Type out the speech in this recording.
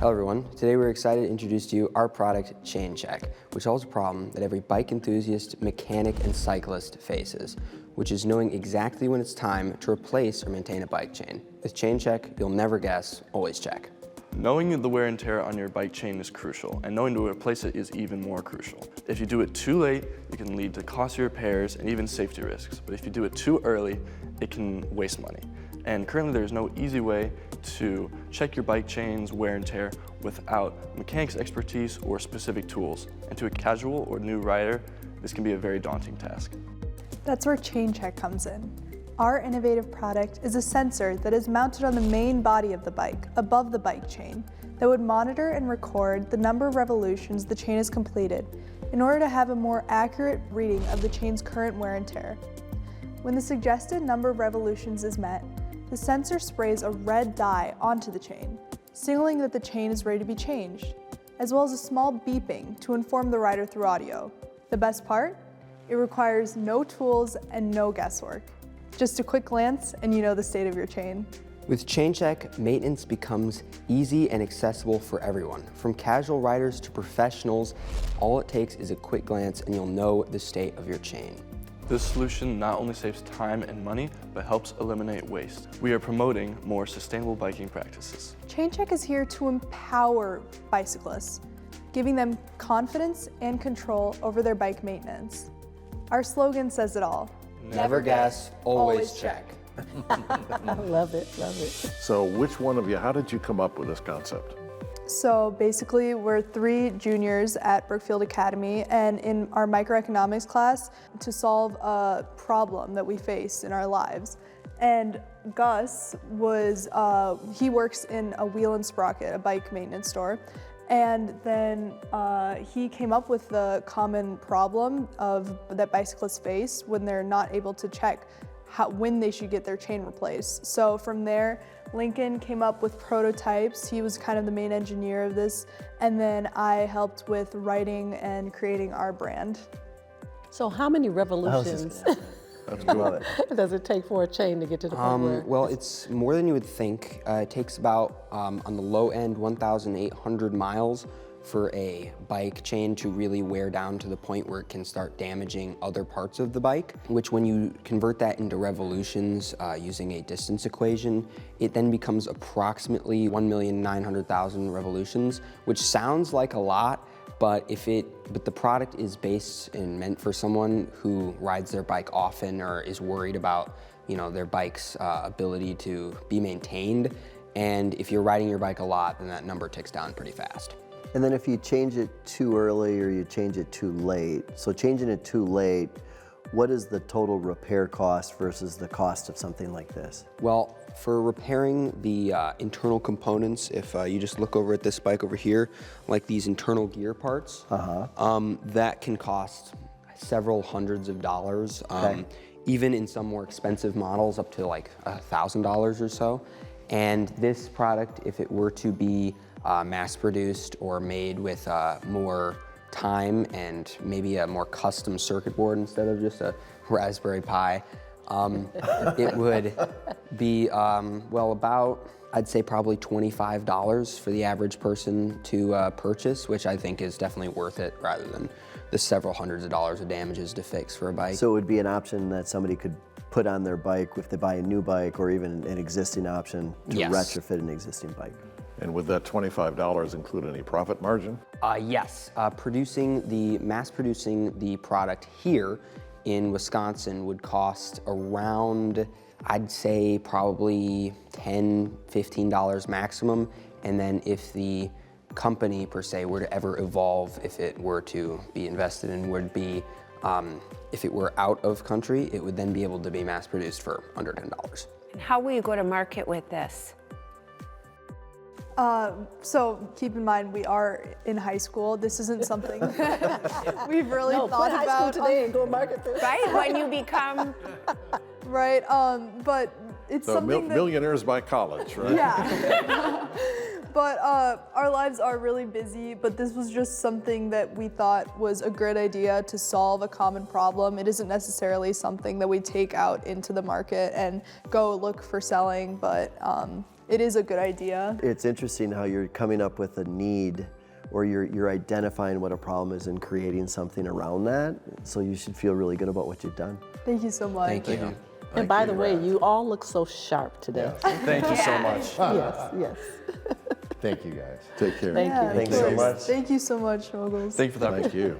Hello everyone, today we're excited to introduce to you our product ChainCheck, which solves a problem that every bike enthusiast, mechanic, and cyclist faces, which is knowing exactly when it's time to replace or maintain a bike chain. With ChainCheck, you'll never guess, always check. Knowing the wear and tear on your bike chain is crucial, and knowing to replace it is even more crucial. If you do it too late, it can lead to costly repairs and even safety risks. But if you do it too early, it can waste money. And currently there's no easy way to check your bike chain's wear and tear without mechanics expertise or specific tools. And to a casual or new rider, this can be a very daunting task. That's where ChainCheck comes in. Our innovative product is a sensor that is mounted on the main body of the bike, above the bike chain, that would monitor and record the number of revolutions the chain has completed in order to have a more accurate reading of the chain's current wear and tear. When the suggested number of revolutions is met, the sensor sprays a red dye onto the chain, signaling that the chain is ready to be changed, as well as a small beeping to inform the rider through audio. The best part? It requires no tools and no guesswork. Just a quick glance and you know the state of your chain. With ChainCheck, maintenance becomes easy and accessible for everyone. From casual riders to professionals, all it takes is a quick glance and you'll know the state of your chain. This solution not only saves time and money, but helps eliminate waste. We are promoting more sustainable biking practices. ChainCheck is here to empower bicyclists, giving them confidence and control over their bike maintenance. Our slogan says it all. Never guess, always check. I love it, love it. So which one of you, how did you come up with this concept? So basically, we're 3 juniors at Brookfield Academy, and in our microeconomics class, to solve a problem that we face in our lives. And Gus was, he works in a Wheel and Sprocket, a bike maintenance store. And then he came up with the common problem that bicyclists face when they're not able to check when they should get their chain replaced. So from there, Lincoln came up with prototypes. He was kind of the main engineer of this. And then I helped with writing and creating our brand. So how many revolutions does it take for a chain to get to the point where? Well, it's more than you would think. It takes about, on the low end, 1,800 miles for a bike chain to really wear down to the point where it can start damaging other parts of the bike, which when you convert that into revolutions using a distance equation, it then becomes approximately 1,900,000 revolutions, which sounds like a lot, but the product is based and meant for someone who rides their bike often or is worried about, their bike's ability to be maintained. And if you're riding your bike a lot, then that number ticks down pretty fast. And then if you change it too early or you change it too late, so changing it too late, what is the total repair cost versus the cost of something like this? Well, for repairing the internal components, if you just look over at this bike over here, like these internal gear parts, that can cost several hundreds of dollars, even in some more expensive models up to like $1,000 or so. And this product, if it were to be mass-produced or made with more time and maybe a more custom circuit board instead of just a Raspberry Pi, it would be, about, I'd say probably $25 for the average person to purchase, which I think is definitely worth it rather than the several hundreds of dollars of damages to fix for a bike. So it would be an option that somebody could put on their bike if they buy a new bike, or even an existing option to retrofit an existing bike. And would that $25 include any profit margin? Yes, mass producing the product here in Wisconsin would cost around, I'd say probably $10, $15 maximum. And then if the company per se were to ever evolve, if it were to be invested in, would be, if it were out of country, it would then be able to be mass produced for under $10. And how will you go to market with this? So keep in mind, we are in high school. This isn't something we've really thought high about. School today and go market this. Right, when you become... Right, but it's So something that... millionaires by college, right? Yeah. But our lives are really busy, but this was just something that we thought was a great idea to solve a common problem. It isn't necessarily something that we take out into the market and go look for selling, but it is a good idea. It's interesting how you're coming up with a need, or you're identifying what a problem is and creating something around that. So you should feel really good about what you've done. Thank you so much. Thank you. And by the way, you all look so sharp today. Thank you so much. Yes, yes. Thank you, guys. Take care. Thank you. Thanks so much. Thank you so much, Moguls. Thank you for that. Thank you.